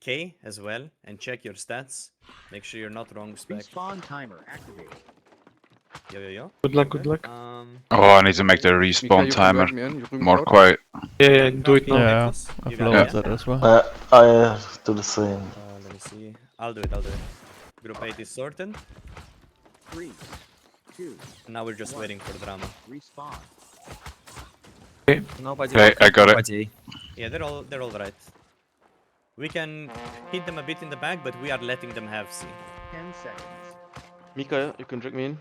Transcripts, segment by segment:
K as well and check your stats. Make sure you're not wrong spec. Respawn timer activated. Yo. Good luck, good luck. Oh, I need to make the Mika, respawn you can timer drag me in, you bring me more out. quiet. Yeah, do it now. Yeah, You I've got it, loaded yeah? that as well. I do the same. Let me see. I'll do it. Group 8 is sorted. 3, 2, Now we're just waiting for drama. respawn. Okay, I got it. Yeah, they're all right. We can hit them a bit in the back, but we are letting them have C. 10 seconds. Mika, you can drag me in.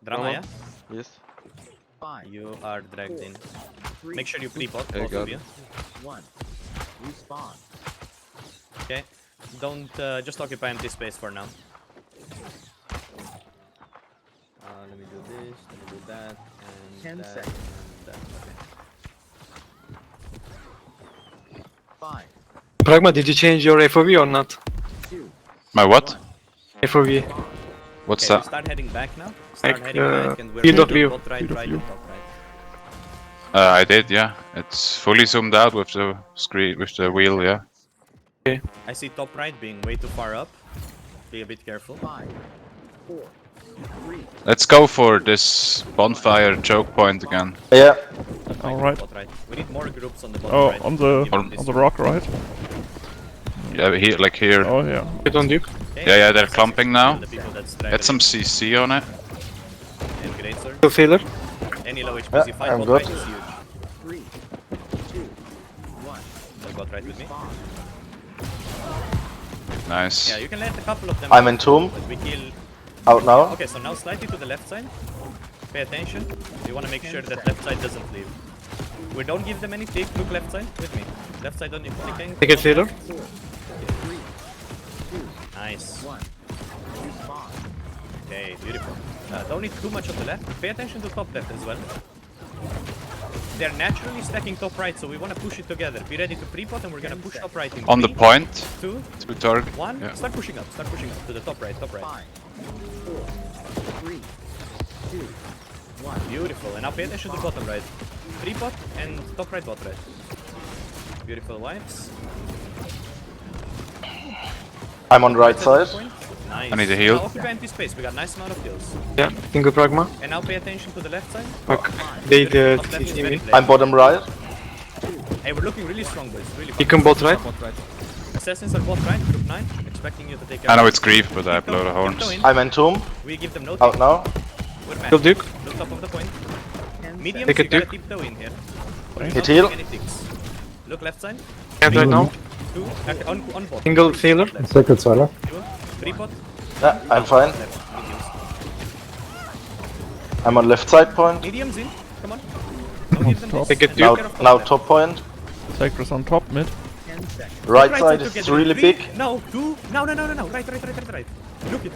Drama, yeah? Yes. 5, You are dragged in. 3, Make sure you pre-pot, I both got of you. 1. Respawn. Okay. Don't just occupy empty space for now. Let me do this. Let me do that. And 10 that, seconds. and that. Okay. 5, Pragma, did you change your FOV or not? 2, My what? FOV. What's Okay, we that? start heading back now. Start Like, heading back, and we're field of moving view. bot right, Field of right, view. and top right. I did, yeah. It's fully zoomed out with the screen, with the wheel, yeah. I see top right being way too far up. Be a bit careful. 5, 4, 3, Let's go for this bonfire choke point again. Yeah, Alright. Bot right. We need more groups on the bot Oh, right. on the Give them this on the rock, right? Yeah, here, like here. Oh yeah. Get on Duke. Okay, Yeah, they're that's clumping now. the people that's Get some CC on it. And great, sir. Kill failure. Any low HPC Yeah, fight, I'm bot good. right is huge. 3, 2, 1. So bot right with me. Respawn. Nice. Yeah, you can let a couple of them I'm out, in tomb. but we kill. Out now. Okay, so now slightly to the left side. Pay attention. We want to make sure that left side doesn't leave. We don't give them any tick. Look left side with me. Left side on you. Take a failure. 4, 3, 2, Nice. 1. Respawn. Okay, beautiful. Don't need too much on the left. Pay attention to top left as well. They're naturally stacking top right, so we want to push it together. Be ready to pre-pot, and we're gonna push top right in On the 3, point 2, to target. 1. Yeah. Start pushing up. Start pushing up to the top right. Top right. 5, 4, 3, 2, 1. Beautiful. And now pay attention to bottom right. Pre-pot and top right, bot right. Beautiful wipes. I'm on right Set up side. point. Nice. I need a heal. Now occupy empty space. We got nice amount of kills. Yeah, single Pragma. And now pay attention to the left side. Fuck. They Top left is CC very me. played. I'm bottom right. Hey, we're looking really strong, boys. Really. You can bot right. Assassins are bot right. Group 9. Expecting you to take care. I know of it's grief, but I blow the Tiptoe horns. in. I'm in tomb. We give them no Out tick. now. We're Kill matched. Duke. Look top of the point. 10 Mediums, Take a you gotta Duke. tiptoe in here. Hit Not heal. taking any ticks. Look left side. Can't right now. 2. On bot. Single failure. Sacred Siler. 2. Pre-pot. Yeah, I'm fine. Left. Mediums. I'm on left side point. Mediums in. Come on. Don't give them top. this. Take a And Duke. take care of Now left. top point. Sacred's on top, mid. 10 seconds. Right side is together. really 3, big. No, 2. No. Right. Look it.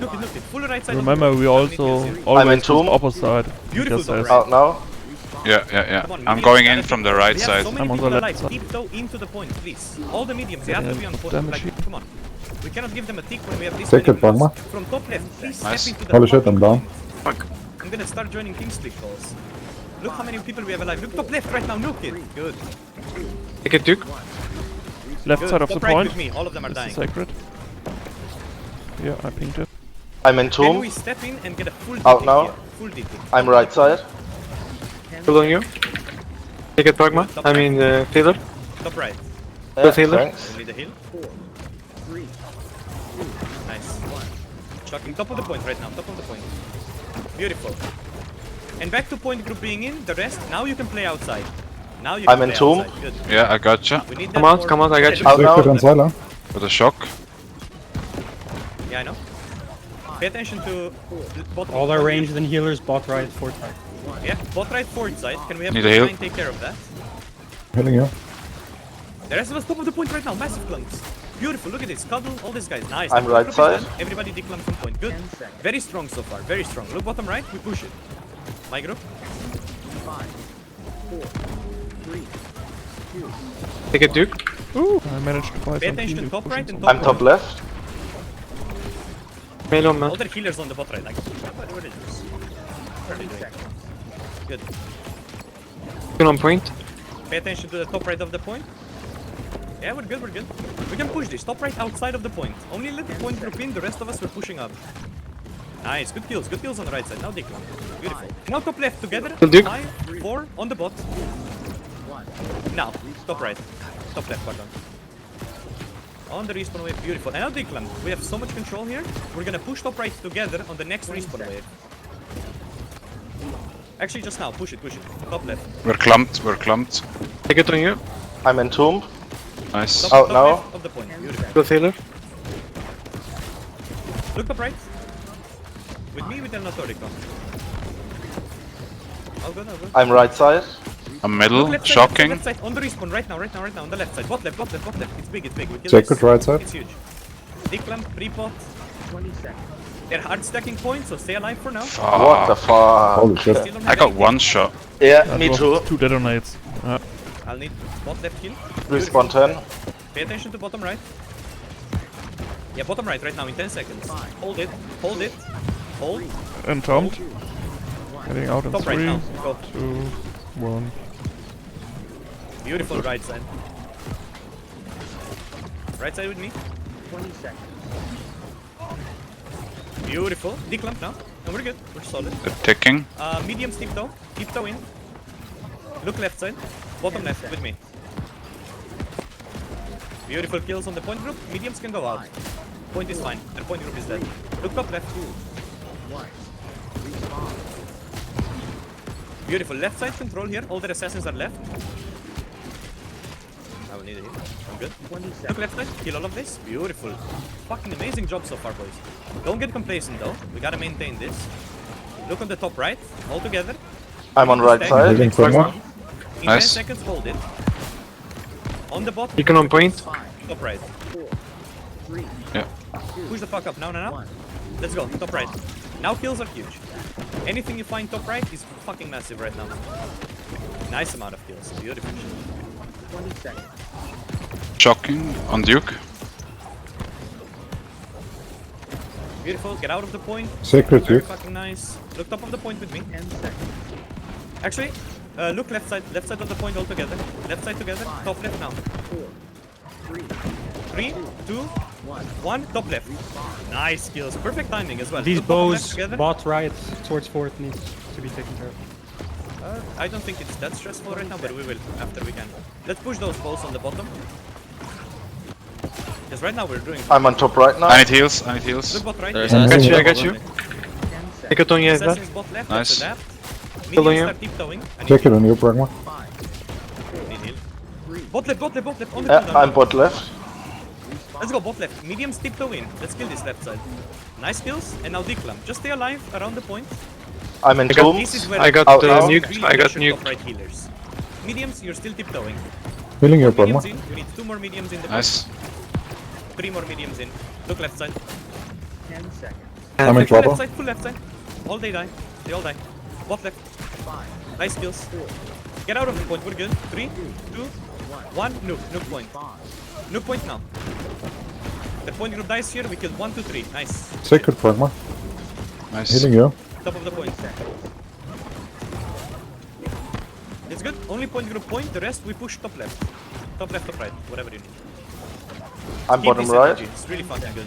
Full right side. Remember, we also I'm in always use tomb. opposite. Beautiful Because top there's- right. Out now. Yeah. Come on, I'm mediums, going gotta in from the tiptoe. right We have side. so many I'm on the people left alive. side. Tiptoe into the point, please. All the mediums, they have to be on point. damage Like, sheet. come on. We cannot give them a tick when we have this Sacred many Pragma. kills. From top left, please Nice. step into the Holy shit, fucking I'm down. point. I'm gonna start joining team split calls. Look how many people we have alive. Look top left right now, nuke it. Good. Take a Duke. Left Good. side of the Top right point. with me. All of them are This dying. is sacred. Yeah, I pinged it. I'm in Can tomb. we step in and get a full Out DT now. here? Full DT. I'm right side. Kill on you. Take a Pragma. I mean failure. Top right. Yeah, failure. thanks. Only the hill. 4, 3, Nice. Chucking top of the point right now. Top of the point. Beautiful. And back to point group being in. The rest. Now you can play outside. Now you can I'm in play tomb. outside. Good. Yeah, I gotcha. We need Come that out, for- come out, I got you. Out now. Sacred and Siler. With a shock. Yeah, I know. Pay attention to bottom. All our ranged and healers bot right, fort right. Yeah, bot right forward side. Can we have Need a heal. nine take care of that? Healing you. The rest of us top of the point right now. Massive clumps. Beautiful. Look at this. Cuddle all these guys. Nice. I'm The right group is side. done. Everybody declump from point. Good. 10 seconds. Very strong so far. Very strong. Look bottom right. We push it. My group. 5, 4, 3, 2, Take a Duke. Ooh, I managed to buy Pay some attention healing top right potions and on I'm top left. Mail on man. All their healers on the bot right. Like, what is this? What are they doing? Good. Kill on point. Pay attention to the top right of the point. Yeah, we're good, we're good. We can push this. Top right outside of the point. Only let the point group in, the rest of us we're pushing up. Nice, good kills on the right side. Now Declan. Beautiful. Now top left together. Good Duke. 5, 4 on the bot. Now, top right. Top left, pardon. On the respawn wave, beautiful. And now Declan, we have so much control here. We're gonna push top right together on the next respawn wave. Actually, just now, push it. Top left. We're clumped. Take it on you. I'm entombed. Nice. Top, Out top now. left of the point. Beautiful. Good healer. Look top right. With me, with El Notorico. All good. I'm right side. I'm Look middle, left side, shocking. left side, on the respawn, right now, on the left side. Bot left. It's big. We kill Check this. it right side. It's huge. Declan, pre-pot. 20 seconds. They're hard stacking points, so stay alive for now. What the fuck? Holy shit. Still don't I have got anything. one shot. Yeah, That me was too. 2 detonates. I'll need bot left kill. Respawn 10. Pay attention to bottom right. Yeah, bottom right now in 10 seconds. Hold it. Hold. Entombed. Heading out in Top right 3, now. Go. 2, 1. Beautiful right side. Right side with me. 20 seconds. Beautiful. Declamp now. And we're good. We're solid. They're ticking. Medium steep toe. Deep toe in. Look left side. Bottom left with me. Beautiful kills on the point group. Mediums can go out. Point is fine. And point group is dead. Look top left. 1. Respawn. Beautiful. Left side control here. All the assassins are left. I will need it here. I'm good. 20 Look seconds. left side. Kill all of this. Beautiful. Fucking amazing job so far, boys. Don't get complacent though. We gotta maintain this. Look on the top right. All together. I'm on right side. Building Pragma. In Nice. 10 seconds, hold it. On the bottom. Beacon on point. 5, Top right. 4, 3, Yeah. Push the fuck up. Now. 1. Let's go. Top right. Now kills are huge. Anything you find top right is fucking massive right now. Nice amount of kills. Beautiful shit. 20 seconds. Shocking on Duke. Beautiful. Get out of the point. Sacred Very Duke. fucking nice. Look top of the point with me. 10 seconds. Actually, look left side of the point all together. Left side together. Top left now. 4, 3, 3, 2, 1. Top left. Nice kills. Perfect timing as well. These Look bottom left bows, together. bot right, towards fourth needs to be taken care of. I don't think it's that stressful right now, but we will after we can. Let's push those balls on the bottom. Because right now we're doing. I'm on top right now. I need heals. Look bot right. I got you. 10 seconds. Take it on you as well. Assassins bot left. Nice. Let's adapt. Kill on Mediums you. start tiptoeing. I need Check it on you, Pragma. 5, Need heal. Bot left. On the Yeah, cooldown. I'm bot left. Let's go bot left. Mediums tiptoe in. Let's kill this left side. Nice kills. And now declamp. Just stay alive around the point. I'm entombed. This is where I got Out, uh, out. nuked. really I got pressure top nuked. right healers. Mediums, you're still tiptoeing. Healing you, Mediums Pragma. in. You need 2 more mediums in the point. Nice. 3 more mediums in. Look left side. 10 seconds. I'm in Full left trouble. side. Full left side. All they die. They all die. Bot left. 5, Nice kills. Get out of the point. We're good. 3, 2, 1. Nuke. Nuke point. 5, Nuke point now. The point group dies here. We killed 1, 2, 3. Nice. Sacred Pragma. Nice. Healing you. Top of the point. It's good. Only point group point. The rest we push top left. Top left, top right. Whatever you need. I'm Keep bottom this right. energy. It's really fucking good.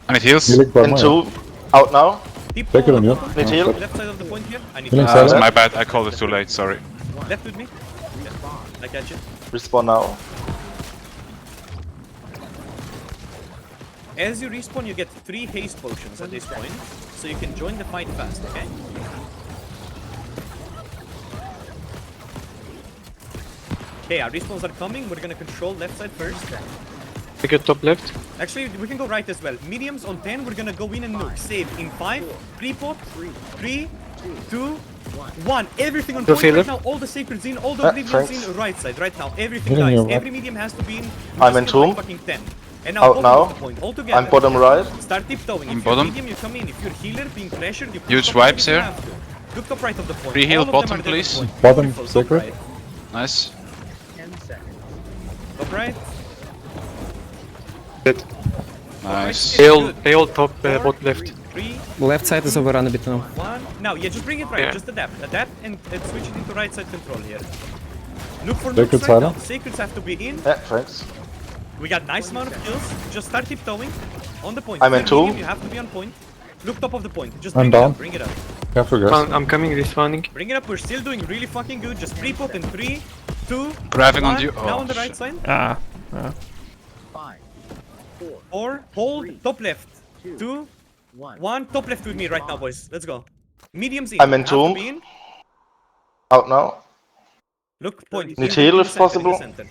I need heals. Healing Pragma. yeah. Entombed. Out now. Deep Take it hole on the you. bottom. Need heal. Left side of the point here. I need Healing to side. My bad. I called it too late. Sorry. left with me. Yeah. I catch it. Respawn now. As you respawn, you get 3 haste potions at this point, so you can join the fight fast, okay? Okay, our respawns are coming. We're gonna control left side first. Take it top left. Actually, we can go right as well. Mediums on 10, we're gonna go in and nuke. Save in 5, pre-pot, 3, 2, 1. Everything on Go point right healer. now. All the sacreds in, all the oblivions thanks. in, right side, right now. Everything Healing dies. you, Every medium has to be in. I'm just in kill like tomb. fucking 10. And Out bottom now. of the point, all together. I'm bottom right. Start tiptoeing. I'm If you're bottom. medium, you come in. If you're healer, being pressured, you push Huge top right wipes if you here. have to. Look top right of the point. Free heal All of them bottom, are dead at please. point. Bottom, Beautiful, top sacred. right. Nice. 10 seconds. Top right. Dead. Nice. Hail top, bot left. 3, Left side is overrun a bit now. 1. Now, yeah, just bring it right. Yeah. Just adapt. Adapt and switch it into right side control here. Look for Sacred nukes right now. silence. Sacreds have to be in. Yeah, thanks. We got nice amount of kills. Just start tiptoeing. On the point. I'm If in you're medium, two. You have to be on point. Look top of the point. Just I'm bring it down. up. Bring it up. Careful, guys. I'm coming, respawning. Bring it up. We're still doing really fucking good. Just pre-pot in 3, 2, Grabbing 1. on you. Now Oh, on the right shit. side. Ah. 5, 4, Or hold top left. 2, 1. 1. Top left with me right now, boys. Let's go. Mediums in. I'm in Have to tomb. be in. Out now. Look, point. Need In heal the if center, in the possible. center.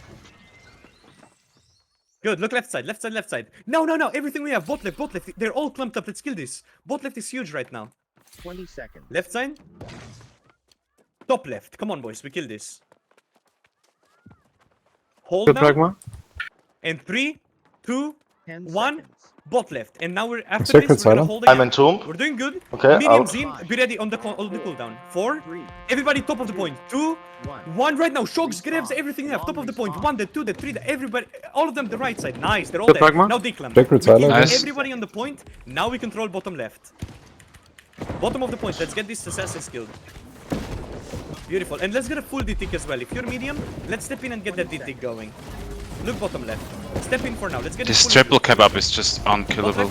Good, look left side, left side, left side. No, no, no, everything we have, bot left, bot left. They're all clumped up, let's kill this. Bot left is huge right now. 20 seconds. Left side. Top left, come on boys, we kill this. Hold Good now. Pragma. And 3, 2, 10 1. seconds. Bot left. And now we're after Sacred this, we're gonna silent. hold I'm again. in tomb. We're doing good. Okay, Mediums out. in, be ready on the cooldown. 4. 3, Everybody top of the point. 2, 1. 1 right now. Shogs grabs everything they have. Top of the point. 1, the 2, the 3, the everybody. All of them the right side. Nice. They're all Good there. Pragma. Now declamp. Sacred We keep silence. Nice. everybody on the point. Now we control bottom left. Bottom of the point. Let's get this assassin killed. Beautiful. And let's get a full D-tick as well. If you're medium, let's step in and get that D-tick going. Look bottom left. Step in for now. Let's get This full triple D-tick. kebab is just unkillable.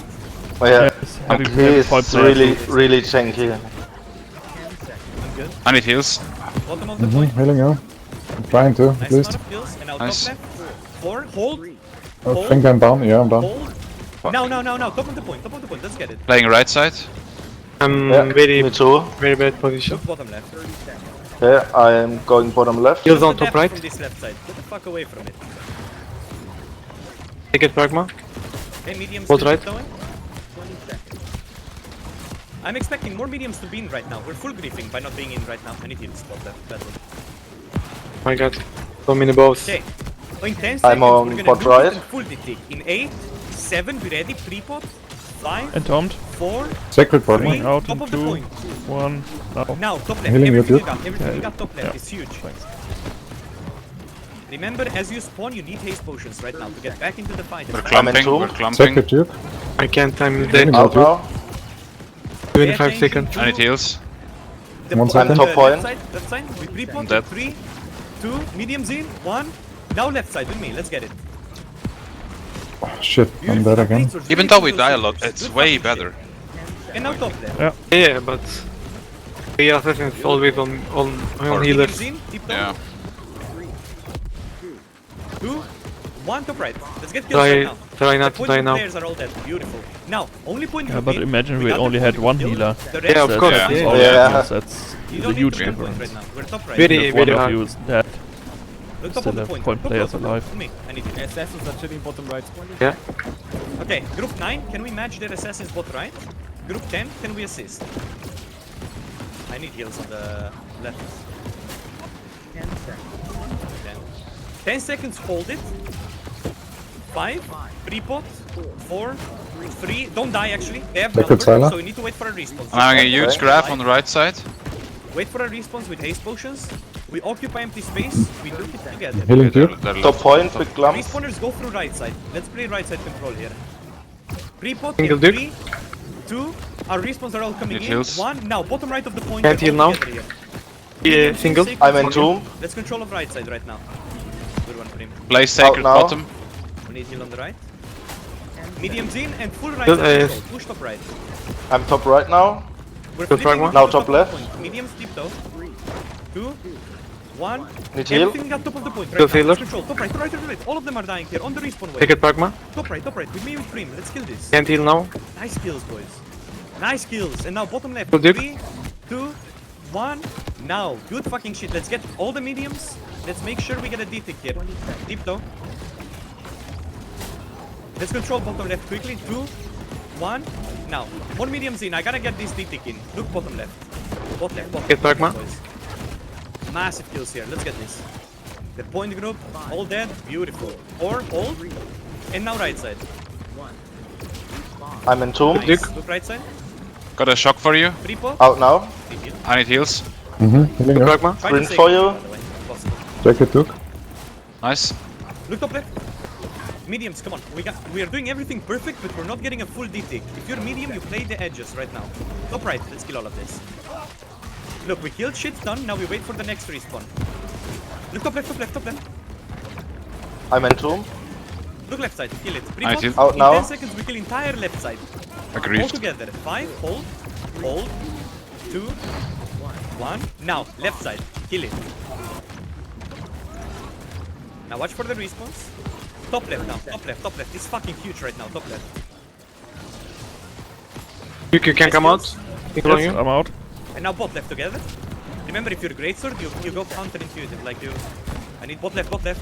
Oh, yeah. Yes, heavy, He heavy is point player. really tanky. 10 seconds. I'm good. I need heals. Bottom of the point. Healing you. I'm trying to, Nice at least. amount of kills. And now Nice. top left. 4. Hold. I think I'm down. Yeah, I'm down. Hold. No, no, no, no. Top of the point. Top of the point. Let's get it. Playing right side. I'm Yeah, very me too. bad position. Look bottom left. 30 seconds. Yeah, I am going bottom left. Heals Just on the top depth right. From this left side. Get the fuck away from it. Take it Pragma. Okay, mediums Hold still right. going. 20 seconds. I'm expecting more mediums to be in right now. We're full griefing by not being in right now. I need heals spot left. That's it. My god. So many bows. Okay. In 10 seconds, I'm on we're gonna pot do right. it and full D-tick. In 8, 7, be ready. Pre-pot. 5, Entombed. 4, Sacred 3, Pragma. Out top in of the 2, point. 1. Now. Now, top left. Healing you, Everything you dude. got. Everything Yeah, you got top left yeah. is huge. Thanks. Remember, as you spawn, you need haste potions right now to get back into the fight. We're It's clumping. tomb. We're clumping. Sacred Duke. I can't, I'm Healing dead. Out you. now. 25 attention seconds. to I need heals. the One po- second. Top point. Left side. We pre-pot. I'm dead. 3, 2, mediums in. 1. Now left side with me. Let's get it. Oh, shit, I'm Beautiful. dead again. Great, Even really though we good die a kills. lot, it's Good way fucking better. shit. And now top left. Yeah, but the assassin's always on healers. Mediums in. Deep top. Yeah. 2, 1 top right. Let's get kills right now. Try The not to point die group now. players are all dead. Beautiful. Now, only point Yeah, group but in, imagine we got the only point had group one kill. healer. The rest Yeah, of are course, fine. yeah. All Yeah. healers, that's You a don't need huge to be on point difference. right now. We're top right. Very, If one very of hard. you is dead, Look top still of the have point. point Top players left. alive. For me. I need it. Assassins are chilling bottom right. Yeah. Okay, group 9, can we match their assassins bot right? Group 10, can we assist? I need heals on the left. 10 seconds. 10 seconds, hold it. 5, pre-pot, 4, 3, don't die actually. They have Liquid number, Sala. so we need to wait for a respawn. I'm having a huge Okay. grab on the right side. Wait for a respawn with haste potions. We occupy empty space, we look it together. Healing They're- Duke. they're Top left. point with clump. Respawners go through right side. Let's play right side control here. Pre-pot Single in duke. 3, 2, our respawns are all coming Need in. heals. 1, now bottom right of the point. Can't we're heal all now. together here. Yeah, Medium single. sacred I'm in side. tomb. Let's control of right side right now. Good one, Prim. Play sacred now. bottom. We need heal on the right. Mediums in and full right Good, side control. Push top right. I'm top right now. We're Good flipping Pragma. to Now the top of left. the point. Mediums deep though. 2, 1. Need heal. Everything got top of the point right Good now. Let's healer. control. Top right, right, right, right. All of them are dying here on the respawn way. Take it Pragma. Top right, top right. With me with Prim. Let's kill this. Can't heal now. Nice kills, boys. Nice kills. And now bottom left. Good duke. 3, 2, 1. Now, good fucking shit. Let's get all the mediums. Let's make sure we get a D-tick here. Deep though. Let's control bottom left quickly. 2, 1. Now, more mediums in. I gotta get this D-tick in. Look bottom left. Bottom left. Bottom Get left, Pragma. boys. Massive kills here. Let's get this. The point group, all dead. Beautiful. Or hold. And now right side. I'm in tomb. Nice. Look right side. Got a shock for you. Pre-pot. Out now. I need heals. Healing you. Pragma. Try Green to save for it, you. by the way, if possible. Sacred Duke. Nice. Look top left. Mediums, come on. We are doing everything perfect, but we're not getting a full D-tick. If you're medium, you play the edges right now. Top right, let's kill all of this. Look, we killed shit done, now we wait for the next respawn. Look top left, top left, top left. I'm in tomb. Look left side, kill it. I see. Out In now. 10 seconds, we kill entire left side. All Agreed. together. 5, hold, 2, 1. Now, left side, kill it. Now watch for the response. Top left now, top left, top left. It's fucking huge right now, top left. You can come out. Following Yes, you. I'm out. And now bot left together. Remember, if you're greatsword, you go counterintuitive, like you. I need bot left, bot left.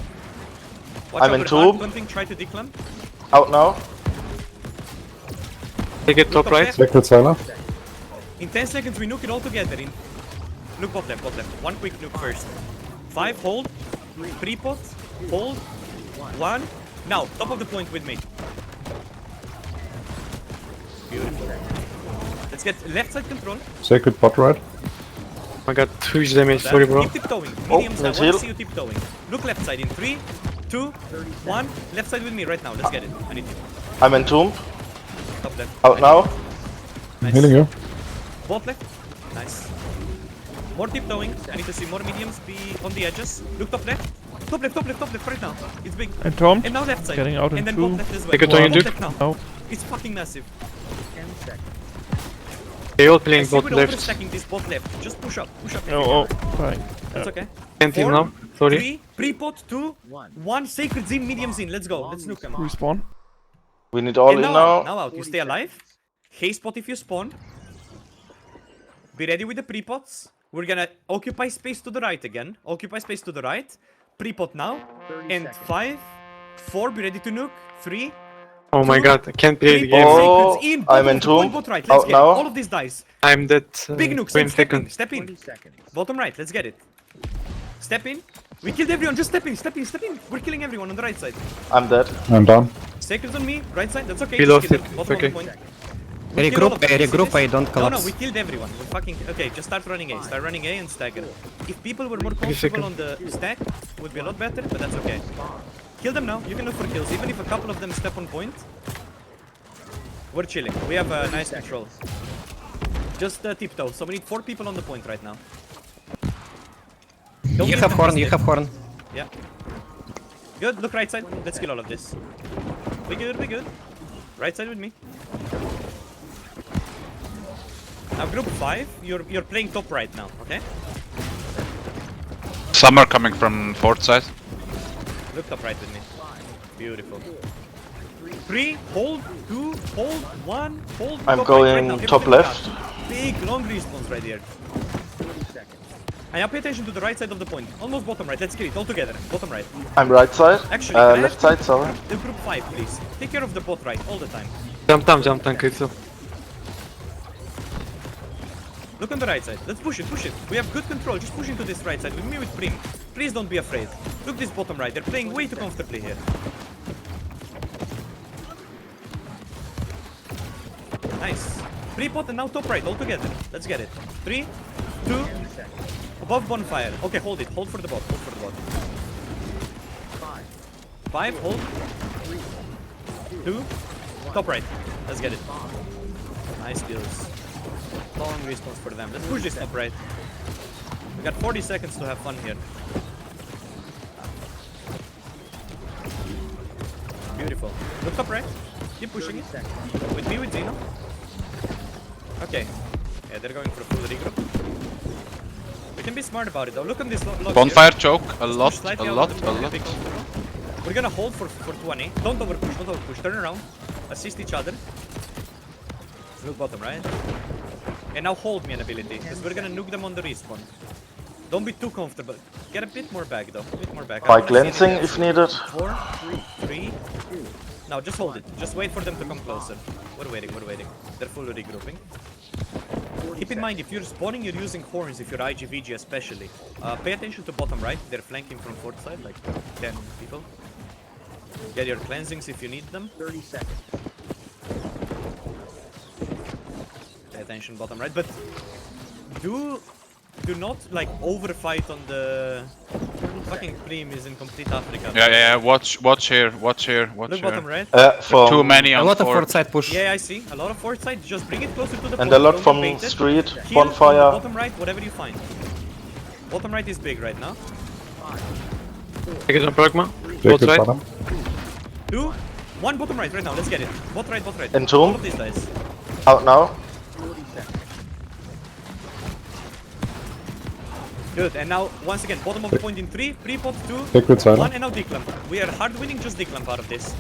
Watch I'm out in for hard tube. clumping, try to declump. Out now. Take it top top right. left. Sacred Sailor. In 10 seconds, we nuke it all together. Look bot left, bot left. One quick nuke first. 5, hold. 3 pot, hold. 1. Now, top of the point with me. Beautiful. Let's get left side control. Sacred bot right. I got huge damage. Sorry, bro. Keep tiptoeing. Mediums now. let's I want heal. to see you tiptoeing. Look left side in 3, 2, 1. Left side with me right now. Let's get it. I need you. I'm in tomb. Top left. Out now. I'm Nice. healing you. Both left. Nice. More tiptoeing. I need to see more mediums be on the edges. Look top left. Top left, top left, top left right now. It's big. Entombed. And now left side. Getting out in and then 2. both left as well. Take it on your Both duke. left now. No. It's fucking massive. 10 seconds. They all I playing see bot we're left. overstacking this bot left. Just push up, push up. Oh, fine. That's okay. Can't team now. Sorry. 3, pre-pot, 2, 1. Sacred Zim, mediums in. Let's go. Let's nuke them. Respawn. We need all And in now out. now. Now out. You stay alive. Haste pot if you spawn. Be ready with the pre-pots. We're gonna occupy space to the right again. Occupy space to the right. Pre-pot now. 30 And seconds. 5, 4. Be ready to nuke. 3, Oh my god, I can't play the 3, game. Oh, Sacreds in. I'm Bot in left, point tomb. bot right. Let's Out get it. now. All of these dice. I'm dead. Big nuke. Step Step in. second. Step in. 20 seconds. Bottom right. Let's get it. Step in. We killed everyone. Just step in. Step in. Step in. We're killing everyone on the right side. I'm dead. I'm down. Sacred's on me. Right side. That's okay. We just lost kill it. them. Bottom Okay. of the point. We killed all of them. You see regroup, this? don't No, collapse. we killed everyone. We fucking okay. Just start running A. Start running A and stagger. If people were more comfortable second. on the stack, it would be a lot better. But that's okay. Kill them now. You can look for kills. Even if a couple of them step on point, we're chilling. We have nice control. Just tiptoe. So we need 4 people on the point right now. Don't You leave have them horn, to you step. have horn. Yeah. Good. Look right side. Let's kill all of this. We good. We good. Right side with me. Now group 5. You're playing top right now. Okay. Some are coming from fort side. Look top right with me. Beautiful. 3, hold, 2, hold, 1, hold. I'm top going right now. top Everything left. out. Big long response right here. 30 seconds. And now pay attention to the right side of the point. Almost bottom right. Let's kill it all together. Bottom right. I'm right side. Actually, can I have Left side, sorry. The group 5, please. Take care of the bot right all the time. Jump tam Crystal. Look on the right side. Let's push it, push it. We have good control. Just push into this right side with me with Prim. Please don't be afraid. Look this bottom right. They're playing way too comfortably here. Nice. 3 pot and now top right all together. Let's get it. 3, 2, 10 seconds. above bonfire. Okay, hold it. Hold for the bot. Hold for the bot. 5, 5, hold. 2, top right. Let's get it. Nice kills. Long response for them. Let's push this top right. We got 40 seconds to have fun here. Beautiful. Look top right. Keep pushing it. With me, with Zeno. Okay. Yeah, they're going for a full regroup. We can be smart about it though. Look on this log Bonfire choke. A here. lot, Push a slightly out lot, of the a middle, lot. be comfortable. We're gonna hold for 20. Don't overpush, don't overpush. Turn around. Assist each other. Look bottom, right? And now hold me an ability, because we're gonna nuke them on the respawn. Don't be too comfortable. Get a bit more back though. A bit more back. I By don't wanna see cleansing any if needed. 4, 3. Now just hold it. Just wait for them to come closer. We're waiting, we're waiting. They're fully regrouping. Keep in mind, if you're spawning, you're using horns, if you're IGVG especially. Pay attention to bottom right. They're flanking from fort side, like 10 people. Get your cleansings if you need them. 30 seconds. Pay attention bottom right, but do not like overfight on the fucking Prim is in complete Africa. Yeah. Watch here, watch here, watch Look here. bottom right. Too From many A on lot of fort. fort side push. Yeah, I see. A lot of fort side. Just bring it closer to the and point, a lot don't from bait it. street. Kill on the Bonfire. bottom right, whatever you find. Bottom right is big right now. Take it on Pragma. Take Both it right. bottom. 2, 1 bottom right now. Let's get it. Bot right, bot right. Entomb. All of these guys. Out now. Good. And now, once again, bottom of the point in 3, pre-pot 2, Take with 1, silent. and now declamp. We are hard winning, just declamp out of this.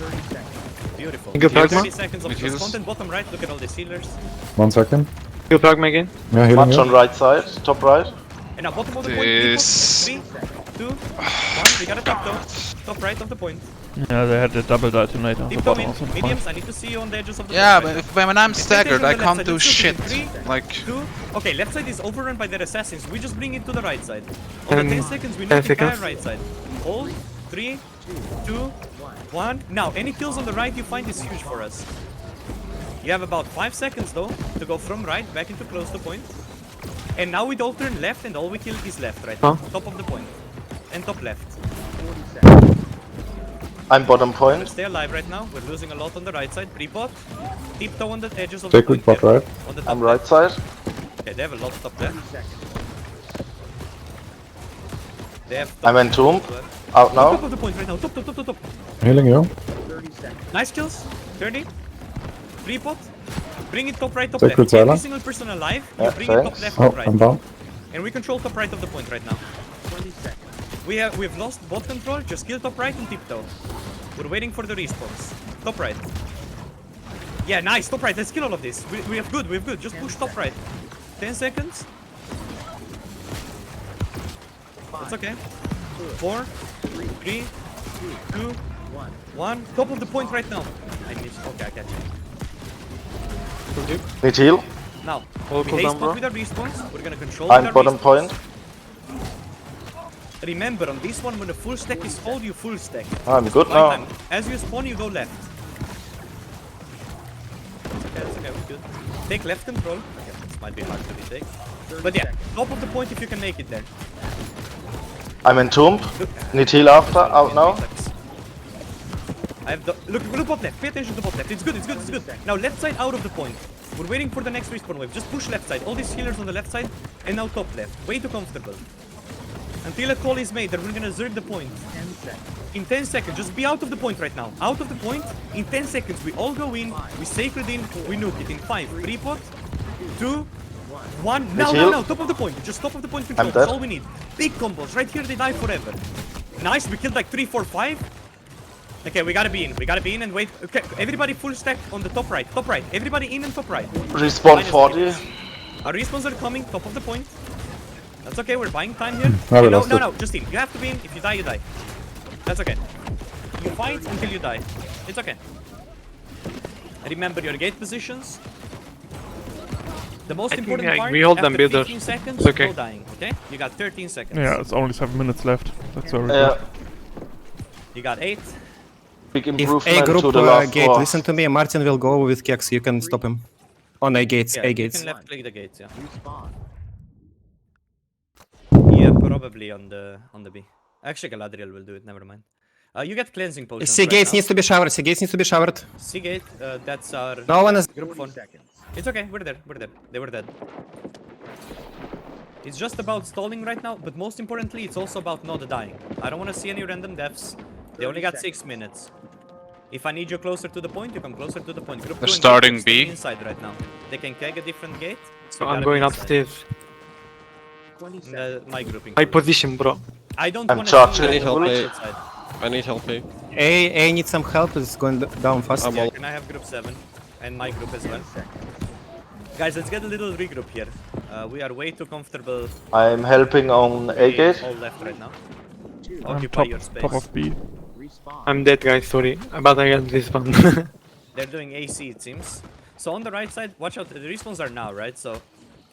Beautiful. Good Pragma. 30 seconds of Heals. content. Bottom right, look at all these healers. 1 second. Heal Pragma again. Yeah, healing Much on you. right side. Top right. And now, bottom of the point, pre-pot, This- 3, 2, 1. We got a tiptoe. Top right of the point. Yeah, they had the double detonator on the Tiptoe bottom in. also. Mediums, I need to see you on the edges of the Yeah, point but right if, when I'm staggered, I can't do shit. now. Like, 2. Okay, left side is overrun by their assassins. We just bring it to the right side. On the 10 10 seconds, we 10 need the entire seconds. right side. Hold. 3, 2, 1. Now, any kills on the right you find is huge for us. You have about 5 seconds though to go from right back into close to point. And now we all turn left and all we kill is left right now. Top of the point. And top left. I'm bottom Let's point. stay alive right now. We're losing a lot on the right side. Pre-pot. Tiptoe on the edges of the Take point. with bot there. right. On the top I'm right side. Okay, they have a lot top left. They have top I'm entombed. as well. Out Top now. of the point right now. Top, top, top, top, top. Healing you. Nice kills. 30. Pre-pot. Bring it top right, top Take left. with Every silent. single person alive, Yeah, you bring it top thanks. left, Oh, top right. I'm down. And we control top right of the point right now. We've lost bot control, just kill top right and tiptoe. We're waiting for the respawns. Top right. Yeah, nice, top right, let's kill all of this. We have good, just push top right. 10 seconds. It's okay. 4, 3, 2, 1. Top of the point right now. I missed, okay, I catch you. Need heal. Now, All we cool haste down, bro. pot with our respawns. We're gonna control with I'm our bottom respawns. point. Remember, on this one, when the full stack is full, you full stack. I'm good One now. time. As you spawn, you go left. That's okay, we're good. Take left control. Okay, this might be hard to retake. But yeah, top of the point if you can make it there. I'm entombed. Need heal after. Out now. I have the look bot left. Pay attention to bot left. It's good, it's good, it's good. Now left side out of the point. We're waiting for the next respawn wave. Just push left side. All these healers on the left side, and now top left. Way too comfortable. Until a call is made, then we're gonna zerg the point. In 10 seconds, just be out of the point right now. Out of the point. In 10 seconds, we all go in. We sacred in. We nuke it in 5. Pre-pot. 2, 1. Now, heal. now, top of the point. Just top of the point control. I'm That's dead. all we need. Big combos. Right here, they die forever. Nice. We killed like 3, 4, 5. Okay, we gotta be in. We gotta be in and wait. Okay, everybody full stack on the top right. Top right. Everybody in and top right. Respawn Minus 40. minutes. Our respawns are coming. Top of the point. That's okay. We're buying time here. I No, lost no, it. no. Just in. You have to be in. If you die, you die. That's okay. You fight until you die. It's okay. Remember your gate positions. The most I think, important yeah, part, we hold them after builder. 15 seconds, It's okay. no dying, okay? You got 13 seconds. Yeah, it's only 7 minutes left. That's very Yeah. good. You got 8. Big If improvement A group to the last gate, war. listen to me. Martin will go with Kex. You can stop him. On A gates, Yeah, A you gates. can left click the gates, yeah. Yeah, probably on the B. Actually, Galadriel will do it, never mind. You get cleansing potions C right gates now. needs to be showered. C gates needs to be showered. C gate, that's our No one is. group 1. It's okay, we're there. They were dead. It's just about stalling right now, but most importantly, it's also about not dying. I don't want to see any random deaths. They only got 6 minutes. If I need you closer to the point, you come closer to the point. Group 2 They're and starting group 2 stay B. inside right now. They can keg a different gate. So you I'm gotta going be inside. upstairs. My grouping. High position, bro. I don't I'm want to charging. see I need help, bullet mate. outside. I need help here. A needs some help. It's going down fast. I'm Yeah, all. can I have group 7 and my group as well? Guys, let's get a little regroup here. We are way too comfortable. I'm helping on A Being gate. all left right now. I'm Occupy your space. top of B. I'm dead, guys. Sorry, but I got this one. They're doing AC, it seems. So on the right side, watch out. The respawns are now, right? So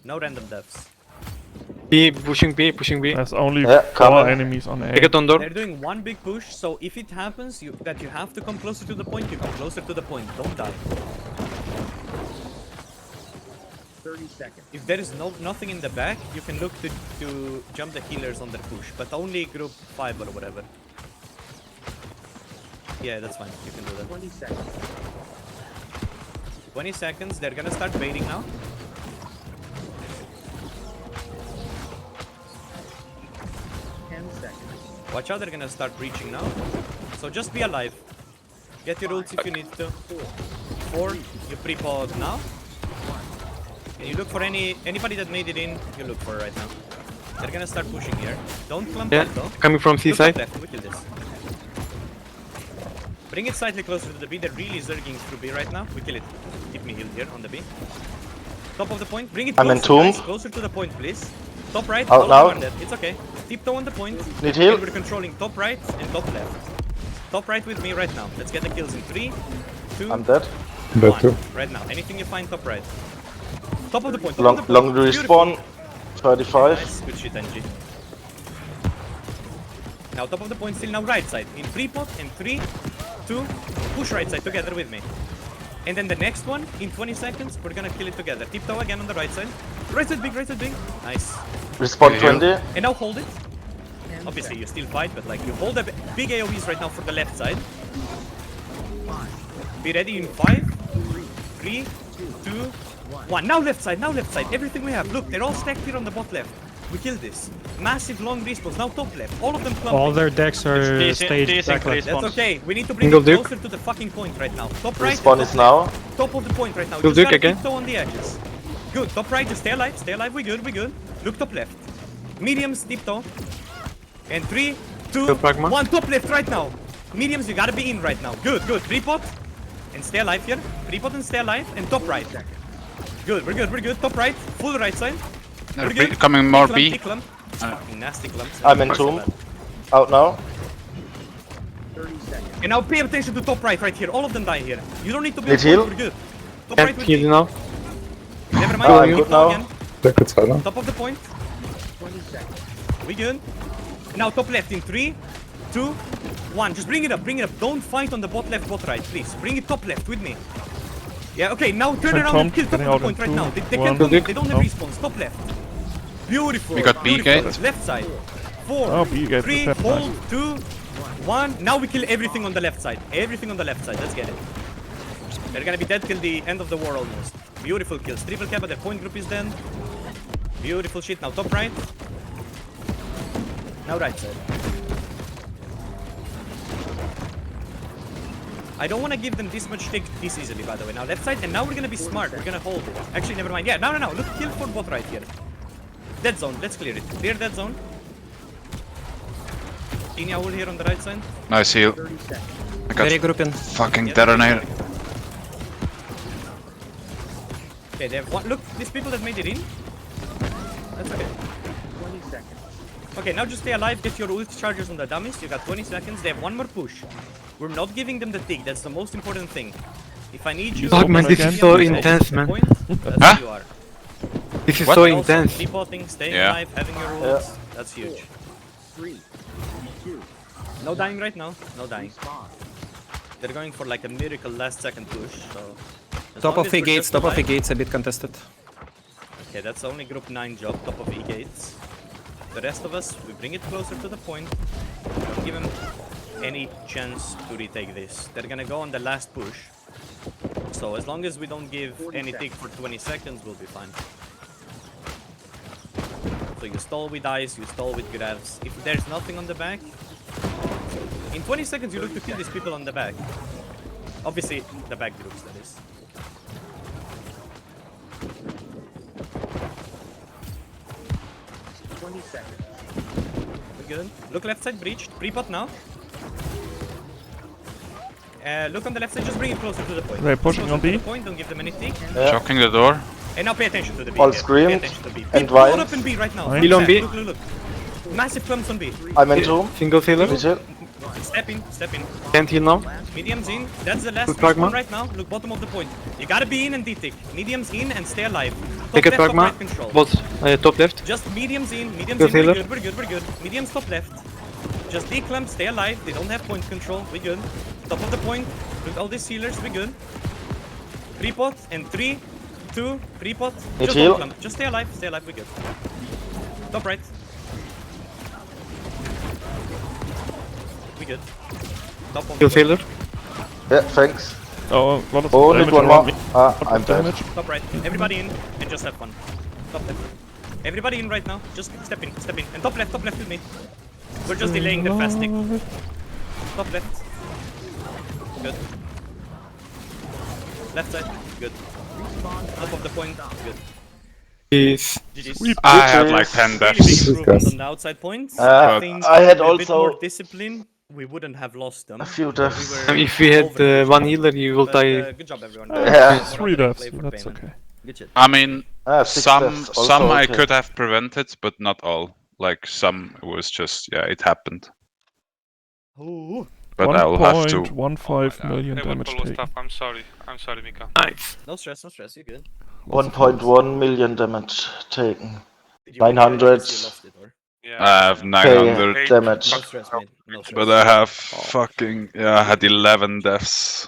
no random deaths. B, pushing B, pushing B. There's only Yeah, 4 coming. enemies on A. Take it on door. They're doing one big push. So if it happens that you have to come closer to the point, you come closer to the point. Don't die. 30 seconds. If there is nothing in the back, you can look to jump the healers on their push, but only group 5 or whatever. Yeah, that's fine. You can do that. 20 seconds. 20 seconds. They're gonna start baiting now. Watch out, they're gonna start breaching now. So just be alive. Get your ults if you need to. 4, you pre-pod now. And you look for anybody that made it in, you look for right now. They're gonna start pushing here. Don't clump Yeah, up though. coming from Look seaside. left, we kill this. Bring it slightly closer to the B. They're really zerging through B right now. We kill it. Keep me healed here on the B. Top of the point. Bring it I'm closer, in tomb. guys. Closer to the point, please. Top right. Out all now. of them are dead. It's okay. Tiptoe on the point. Need heal. And we're controlling top right and top left. Top right with me right now. Let's get the kills in 3, 2, I'm dead. Dead 1. too. Right now. Anything you find top right. Top of the point. Top Long, of the point. long Beautiful. respawn. 35. Nice. Good shit, NG. Now top of the point still now right side. In pre-pot and 3, 2, push right side together with me. And then the next one, in 20 seconds, we're gonna kill it together. Tiptoe again on the right side. Right side big, right side big. Nice. Respawn 20. And now hold it. Obviously you still fight, but like you hold the big AoEs right now for the left side. Be ready in 5, 3, 2, 1. Now left side, now left side. Everything we have. Look, they're all stacked here on the bot left. We killed this. Massive long respawns. Now top left. All of them clumping. All their decks are staged back left. That's okay. We need to bring Single it Duke. closer to the fucking point right now. Top right. Respawn and is top now. left. Top of the point right now. Single Just Duke gotta again. tiptoe on the edges. Good. Top right. Just stay alive. Stay alive. We good. We good. Look top left. Mediums tiptoe. And 3, 2, Kill Pragma. 1. Top left right now. Mediums. You gotta be in right now. Good. Good. Pre-pot and stay alive here. Pre-pot and stay alive. And top right. Good. We're good. We're good. Top right. Full right side. We're good. Coming more Big B. Big clump. Fucking nasty clumps. I'm in tomb. Out now. 30 seconds. And now pay attention to top right here. All of them die here. You don't need to be Need heal? we're good. Top Can't right with heal me. you now. Never mind. I'm keep good low now. again. They're good side now. Top of the point. 20 seconds. We good. Now top left in 3, 2, 1. Just bring it up. Bring it up. Don't fight on the bot left, bot right, please. Bring it top left with me. Yeah, okay. Now turn Send around Tom, and kill top of getting the out in point right 2, now. They 1. can't come. They don't have Oh. respawns. Top left. Beautiful. We got B beautiful. gate. Left side. 4, Oh, B gate 3, was left, hold, nice. 2, 1. Now we kill everything on the left side. Everything on the left side. Let's get it. They're gonna be dead till the end of the war almost. Beautiful kills. Triple cap, their point group is dead. Beautiful shit. Now top right. Now right side. I don't want to give them this much take this easily, by the way. Now left side, and now we're gonna be smart. We're gonna hold it. Actually, never mind. Yeah, no. Look, kill for bot right here. Dead zone. Let's clear it. Clear dead zone. Inya will here on the right side. Nice heal. 30 seconds. I got Very grouping. fucking Yeah, detonator. Okay, they have one. Look, these people that made it in. That's okay. 20 seconds. Okay, now just stay alive. Get your ult chargers on the dummies. You got 20 seconds. They have one more push. We're not giving them the tick. That's the most important thing. If I need you, Fuck, man, this is so intense, man. That's Huh? who you are. This is What? so Also, intense. Repotting, staying Yeah. alive, having your ults. That's huge. 3, 2, No dying right now. No dying. spawn. They're going for like a miracle last second push. So as Top long of as E we're gates, just top of E alive- gates, a bit contested. Okay, that's only group 9 job. Top of E gates. The rest of us, we bring it closer to the point. Don't give them any chance to retake this. They're gonna go on the last push. So as long as we don't give any tick for 20 seconds, we'll be fine. So you stall with ice, you stall with grabs. If there's nothing on the back, in 20 seconds you look to kill these people on the back. Obviously, the back groups, that is. We're good. Look left side, breached. Pre-pot now. Look on the left side, just bring it closer to the point. They're pushing Closer on to B. the point, don't give them any tick. Yeah. Shocking the door. And now pay attention to the B. All here. screamed Pay attention to B. and Blow vines. up in B right now. Vines. Full Heal on fast. B. Look. Massive clumps on B. I'm in tomb. Single healer. Need heal. Step in. Can't heal now. Mediums in. That's the last Good Pragma. one right now. Look, bottom of the point. You gotta be in and D-tick. Mediums in and stay alive. Top Take a left, top Pragma. right control. Bot, top left. Just mediums in. Mediums Good in. We're healer. good. We're good. Mediums top left. Just declump, stay alive. They don't have point control. We good. Top of the point. With all these healers, we good. Pre-pot and 3, 2, pre-pot. Need Just heal. don't clump. Just stay alive. We good. Top right. We good. Top of Kill the healer. Yeah, thanks. Oh, a lot of Oh, need damage one around more. me. Ah, Lot I'm of dead. damage. top right. Everybody in and just have fun. Top left. Everybody in right now. Just step in. And top left with me. We're just delaying the fasting. Top left. Good. Left side. Good. Top of the point. Good. Jeez. GG's. I had like 10 Really big deaths. improvement on the outside points. Uh, I think I had with a bit more also discipline, we wouldn't have lost them. a few but deaths. were I mean, if we had overpushing one them. healer, you will But, die. good job, everyone. Yeah. 3 deaths, Play for that's payment. okay. Good shit. I mean, 6 some deaths, also some I okay. could have prevented, but not all. Like some was just it happened. Ooh. But I'll have to. 1.15 million damage taken. I'm sorry, Mika. Nice. No stress, you're good. 1.1 million damage taken. Did you win it? 900. I guess you lost it, or? Yeah. I have 900, damage. No stress, mate. No stress. but I have fucking I had 11 deaths.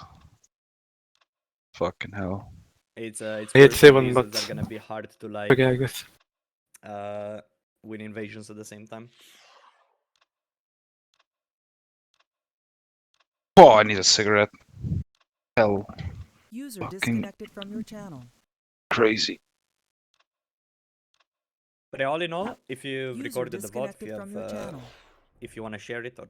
Fucking hell. It's I had personal 7, reasons but that are gonna be hard to like okay, I guess. win invasions at the same time. Oh, I need a cigarette. Hell, User Fucking- disconnected from your channel. crazy. But all in all, if you've User recorded the VOD, disconnected from your channel. if you want to share it or